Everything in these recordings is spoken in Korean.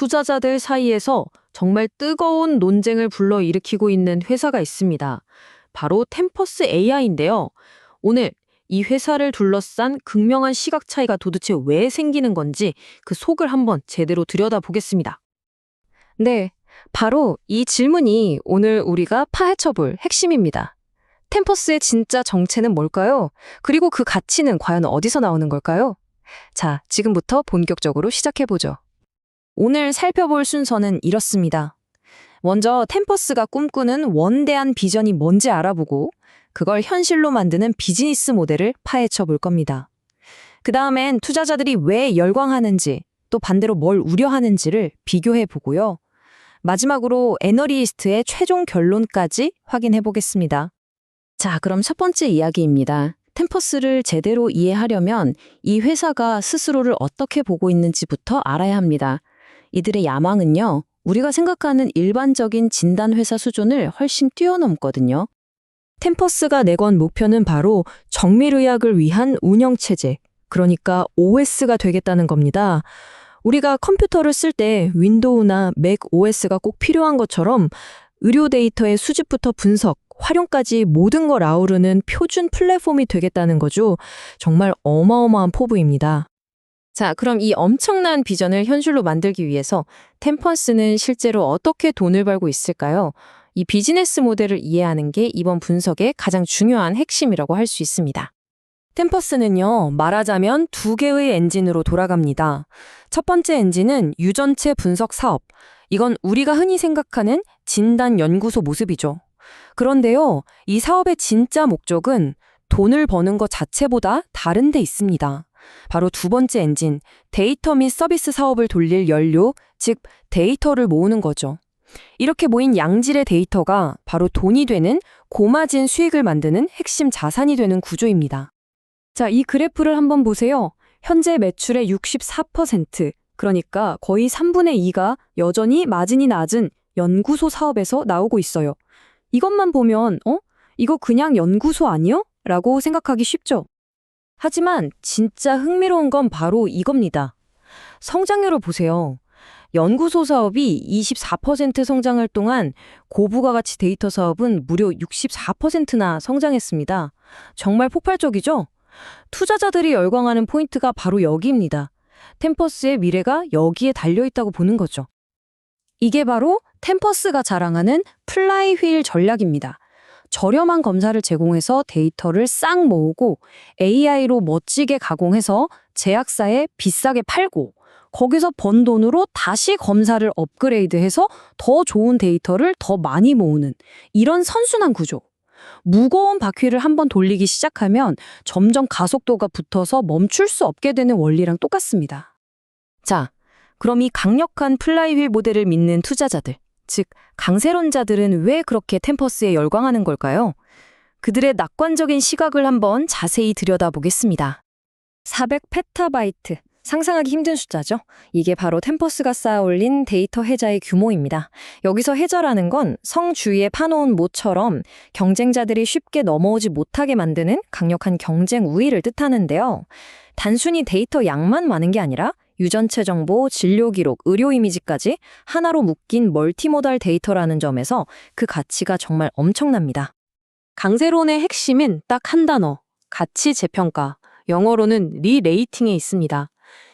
투자자들 사이에서 정말 뜨거운 논쟁을 불러일으키고 있는 회사가 있습니다. 바로 템퍼스 AI인데요. 오늘 이 회사를 둘러싼 극명한 시각 차이가 도대체 왜 생기는 건지 그 속을 한번 제대로 들여다보겠습니다. 네, 바로 이 질문이 오늘 우리가 파헤쳐볼 핵심입니다. 템퍼스의 진짜 정체는 뭘까요? 그리고 그 가치는 과연 어디서 나오는 걸까요? 자, 지금부터 본격적으로 시작해보죠. 오늘 살펴볼 순서는 이렇습니다. 먼저 템퍼스가 꿈꾸는 원대한 비전이 뭔지 알아보고 그걸 현실로 만드는 비즈니스 모델을 파헤쳐 볼 겁니다. 그 다음엔 투자자들이 왜 열광하는지 또 반대로 뭘 우려하는지를 비교해 보고요. 마지막으로 애널리스트의 최종 결론까지 확인해 보겠습니다. 자, 그럼 첫 번째 이야기입니다. 템퍼스를 제대로 이해하려면 이 회사가 스스로를 어떻게 보고 있는지부터 알아야 합니다. 이들의 야망은요, 우리가 생각하는 일반적인 진단회사 수준을 훨씬 뛰어넘거든요. 템퍼스가 내건 목표는 바로 정밀의학을 위한 운영체제, 그러니까 OS가 되겠다는 겁니다. 우리가 컴퓨터를 쓸 때 윈도우나 맥 OS가 꼭 필요한 것처럼 의료 데이터의 수집부터 분석, 활용까지 모든 걸 아우르는 표준 플랫폼이 되겠다는 거죠. 정말 어마어마한 포부입니다. 자, 그럼 이 엄청난 비전을 현실로 만들기 위해서 템퍼스는 실제로 어떻게 돈을 벌고 있을까요? 이 비즈니스 모델을 이해하는 게 이번 분석의 가장 중요한 핵심이라고 할 수 있습니다. 템퍼스는요, 말하자면 두 개의 엔진으로 돌아갑니다. 첫 번째 엔진은 유전체 분석 사업. 이건 우리가 흔히 생각하는 진단 연구소 모습이죠. 그런데요, 이 사업의 진짜 목적은 돈을 버는 것 자체보다 다른 데 있습니다. 바로 두 번째 엔진, 데이터 및 서비스 사업을 돌릴 연료, 즉 데이터를 모으는 거죠. 이렇게 모인 양질의 데이터가 바로 돈이 되는 고마진 수익을 만드는 핵심 자산이 되는 구조입니다. 자, 이 그래프를 한번 보세요. 현재 매출의 64%, 그러니까 거의 3분의 2가 여전히 마진이 낮은 연구소 사업에서 나오고 있어요. 이것만 보면 이거 그냥 연구소 아니요? 라고 생각하기 쉽죠. 하지만 진짜 흥미로운 건 바로 이겁니다. 성장률을 보세요. 연구소 사업이 24% 성장할 동안 고부가가치 데이터 사업은 무려 64%나 성장했습니다. 정말 폭발적이죠? 투자자들이 열광하는 포인트가 바로 여기입니다. 템퍼스의 미래가 여기에 달려있다고 보는 거죠. 이게 바로 템퍼스가 자랑하는 플라이휠 전략입니다. 저렴한 검사를 제공해서 데이터를 싹 모으고 AI로 멋지게 가공해서 제약사에 비싸게 팔고 거기서 번 돈으로 다시 검사를 업그레이드해서 더 좋은 데이터를 더 많이 모으는 이런 선순환 구조. 무거운 바퀴를 한번 돌리기 시작하면 점점 가속도가 붙어서 멈출 수 없게 되는 원리랑 똑같습니다. 자, 그럼 이 강력한 플라이휠 모델을 믿는 투자자들, 즉 강세론자들은 왜 그렇게 템퍼스에 열광하는 걸까요? 그들의 낙관적인 시각을 한번 자세히 들여다보겠습니다. 400페타바이트, 상상하기 힘든 숫자죠. 이게 바로 템퍼스가 쌓아올린 데이터 해자의 규모입니다. 여기서 해자라는 건 성 주위에 파놓은 모처럼 경쟁자들이 쉽게 넘어오지 못하게 만드는 강력한 경쟁 우위를 뜻하는데요. 단순히 데이터 양만 많은 게 아니라 유전체 정보, 진료 기록, 의료 이미지까지 하나로 묶인 멀티모달 데이터라는 점에서 그 가치가 정말 엄청납니다. 강세론의 핵심은 딱 한 단어, 가치 재평가, 영어로는 리레이팅에 있습니다.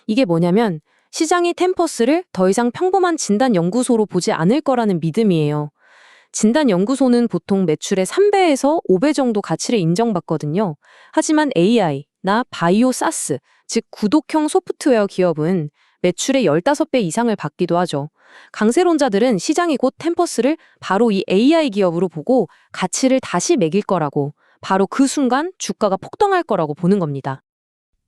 이게 뭐냐면 시장이 템퍼스를 더 이상 평범한 진단 연구소로 보지 않을 거라는 믿음이에요. 진단 연구소는 보통 매출의 3배에서 5배 정도 가치를 인정받거든요. 하지만 AI나 바이오 사스, 즉 구독형 소프트웨어 기업은 매출의 15배 이상을 받기도 하죠. 강세론자들은 시장이 곧 템퍼스를 바로 이 AI 기업으로 보고 가치를 다시 매길 거라고, 바로 그 순간 주가가 폭등할 거라고 보는 겁니다.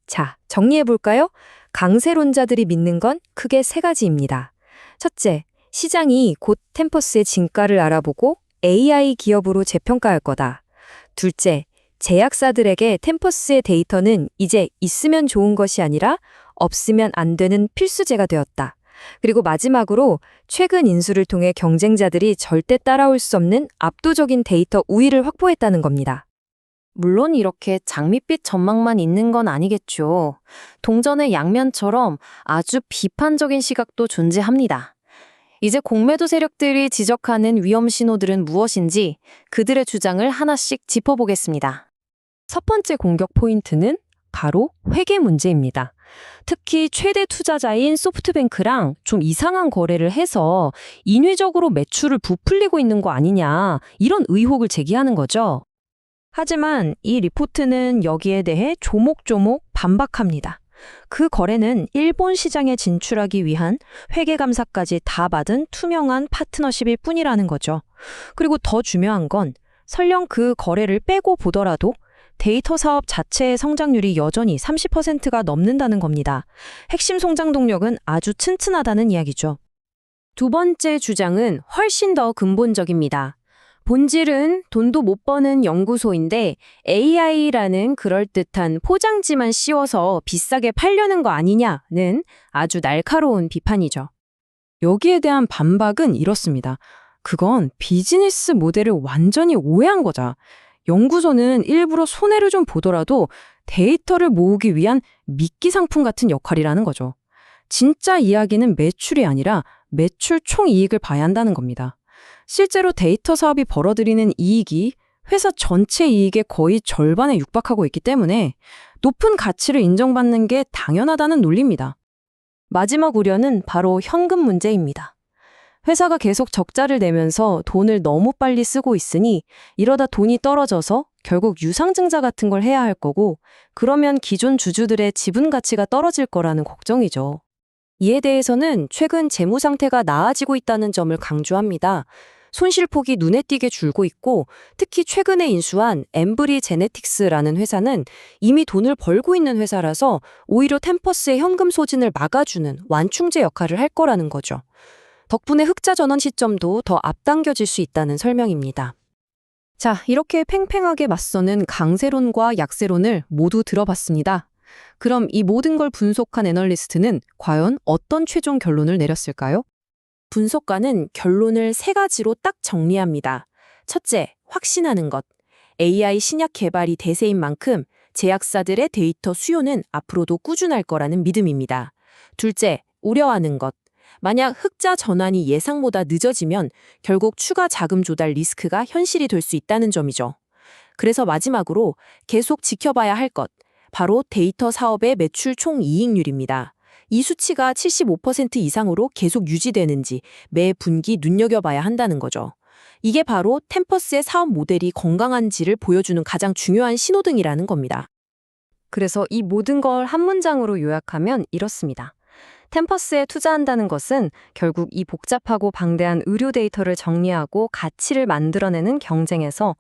자, 정리해볼까요? 강세론자들이 믿는 건 크게 세 가지입니다. 첫째, 시장이 곧 템퍼스의 진가를 알아보고 AI 기업으로 재평가할 거다. 둘째, 제약사들에게 템퍼스의 데이터는 이제 있으면 좋은 것이 아니라 없으면 안 되는 필수제가 되었다. 그리고 마지막으로 최근 인수를 통해 경쟁자들이 절대 따라올 수 없는 압도적인 데이터 우위를 확보했다는 겁니다. 물론 이렇게 장밋빛 전망만 있는 건 아니겠죠. 동전의 양면처럼 아주 비판적인 시각도 존재합니다. 이제 공매도 세력들이 지적하는 위험 신호들은 무엇인지 그들의 주장을 하나씩 짚어보겠습니다. 첫 번째 공격 포인트는 바로 회계 문제입니다. 특히 최대 투자자인 소프트뱅크랑 좀 이상한 거래를 해서 인위적으로 매출을 부풀리고 있는 거 아니냐, 이런 의혹을 제기하는 거죠. 하지만 이 리포트는 여기에 대해 조목조목 반박합니다. 그 거래는 일본 시장에 진출하기 위한 회계 감사까지 다 받은 투명한 파트너십일 뿐이라는 거죠. 그리고 더 중요한 건 설령 그 거래를 빼고 보더라도 데이터 사업 자체의 성장률이 여전히 30%가 넘는다는 겁니다. 핵심 성장 동력은 아주 튼튼하다는 이야기죠. 두 번째 주장은 훨씬 더 근본적입니다. 본질은 돈도 못 버는 연구소인데 AI라는 그럴듯한 포장지만 씌워서 비싸게 팔려는 거 아니냐는 아주 날카로운 비판이죠. 여기에 대한 반박은 이렇습니다. 그건 비즈니스 모델을 완전히 오해한 거죠. 연구소는 일부러 손해를 좀 보더라도 데이터를 모으기 위한 미끼 상품 같은 역할이라는 거죠. 진짜 이야기는 매출이 아니라 매출 총이익을 봐야 한다는 겁니다. 실제로 데이터 사업이 벌어들이는 이익이 회사 전체 이익의 거의 절반에 육박하고 있기 때문에 높은 가치를 인정받는 게 당연하다는 논리입니다. 마지막 우려는 바로 현금 문제입니다. 회사가 계속 적자를 내면서 돈을 너무 빨리 쓰고 있으니 이러다 돈이 떨어져서 결국 유상증자 같은 걸 해야 할 거고, 그러면 기존 주주들의 지분 가치가 떨어질 거라는 걱정이죠. 이에 대해서는 최근 재무 상태가 나아지고 있다는 점을 강조합니다. 손실폭이 눈에 띄게 줄고 있고, 특히 최근에 인수한 엠브리 제네틱스라는 회사는 이미 돈을 벌고 있는 회사라서 오히려 템퍼스의 현금 소진을 막아주는 완충제 역할을 할 거라는 거죠. 덕분에 흑자 전환 시점도 더 앞당겨질 수 있다는 설명입니다. 자, 이렇게 팽팽하게 맞서는 강세론과 약세론을 모두 들어봤습니다. 그럼 이 모든 걸 분석한 애널리스트는 과연 어떤 최종 결론을 내렸을까요? 분석가는 결론을 세 가지로 딱 정리합니다. 첫째, 확신하는 것. AI 신약 개발이 대세인 만큼 제약사들의 데이터 수요는 앞으로도 꾸준할 거라는 믿음입니다. 둘째, 우려하는 것. 만약 흑자 전환이 예상보다 늦어지면 결국 추가 자금 조달 리스크가 현실이 될 수 있다는 점이죠. 그래서 마지막으로 계속 지켜봐야 할 것, 바로 데이터 사업의 매출 총이익률입니다. 이 수치가 75% 이상으로 계속 유지되는지 매 분기 눈여겨봐야 한다는 거죠. 이게 바로 템퍼스의 사업 모델이 건강한지를 보여주는 가장 중요한 신호등이라는 겁니다. 그래서 이 모든 걸 한 문장으로 요약하면 이렇습니다. 템퍼스에 투자한다는 것은 결국 이 복잡하고 방대한 의료 데이터를 정리하고 가치를 만들어내는 경쟁에서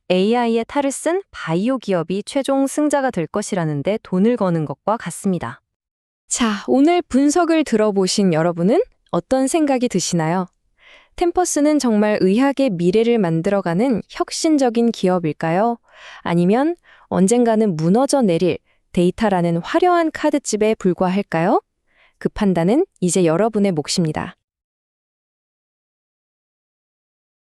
AI의 탈을 쓴 바이오 기업이 최종 승자가 될 것이라는 데 돈을 거는 것과 같습니다. 자, 오늘 분석을 들어보신 여러분은 어떤 생각이 드시나요? 템퍼스는 정말 의학의 미래를 만들어가는 혁신적인 기업일까요? 아니면 언젠가는 무너져 내릴 데이터라는 화려한 카드집에 불과할까요? 그 판단은 이제 여러분의 몫입니다.